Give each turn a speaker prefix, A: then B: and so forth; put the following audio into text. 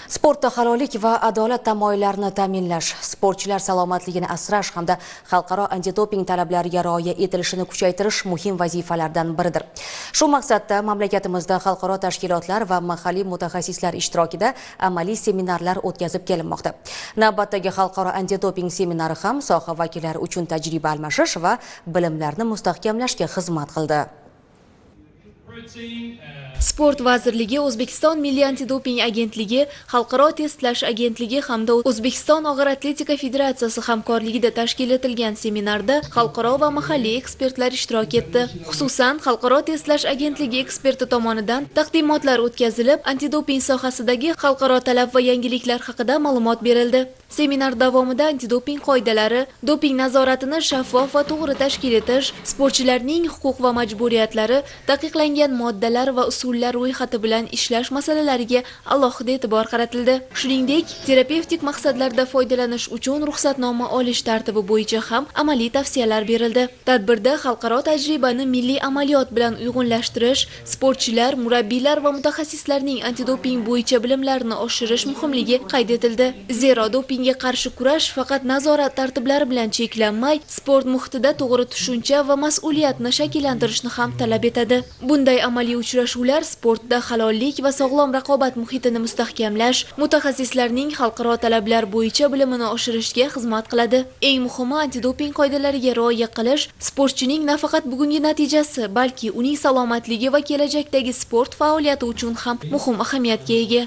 A: Sportda halollik va adolat tamoyillarini ta'minlash, sportchilar salomatligini asrash hamda xalqaro antidoping talablariga rioya etilishini kuchaytirish muhim vazifalardan biridir. Shu maqsadda mamlakatimizda xalqaro tashkilotlar va mahalliy mutaxassislar ishtirokida amaliy seminarlar o'tkazib kelinmoqda. Navbatdagi xalqaro antidoping seminari ham soha vakillari uchun tajriba almashish va bilimlarni mustahkamlashga xizmat qildi.
B: Sport vazirligi, O'zbekiston Milliy antidoping agentligi, Xalqaro testlash agentligi hamda O'zbekiston og'ir atletika federatsiyasi hamkorligida tashkil etilgan seminarda xalqaro va mahalliy ekspertlar ishtirok etdi. Xususan, Xalqaro testlash agentligi eksperti tomonidan taqdimotlar o'tkazilib, antidoping sohasidagi xalqaro talab va yangiliklar haqida ma'lumot berildi. Seminar davomida antidoping qoidalari, doping nazoratini shaffof va to'g'ri tashkil etish, sportchilarning huquq va majburiyatlari, taqiqlangan moddalar va usullar ro'yxati bilan ishlash masalalariga alohida e'tibor qaratildi. Shuningdek, terapevtik maqsadlarda foydalanish uchun ruxsatnoma olish tartibi bo'yicha ham amaliy tavsiyalar berildi. Tadbirda xalqaro tajribani milliy amaliyot bilan uyg'unlashtirish, sportchilar, murabbiylar va mutaxassislarning antidoping bo'yicha bilimlarini oshirish muhimligi qayd etildi. Zero dopingga qarshi kurash faqat nazorat tartiblari bilan cheklanmay, sport muhitida to'g'ri tushuncha va mas'uliyatni shakllantirishni ham talab etadi. Bunday amaliy uchrashuvlar sportda halollik va sog'lom raqobat muhitini mustahkamlash, mutaxassislarning xalqaro talablar bo'yicha bilimini oshirishga xizmat qiladi. Eng muhimi, antidoping qoidalariga rioya qilish sportchining nafaqat bugungi natijasi, balki uning salomatligi va kelajakdagi sport faoliyati uchun ham muhim ahamiyatga ega.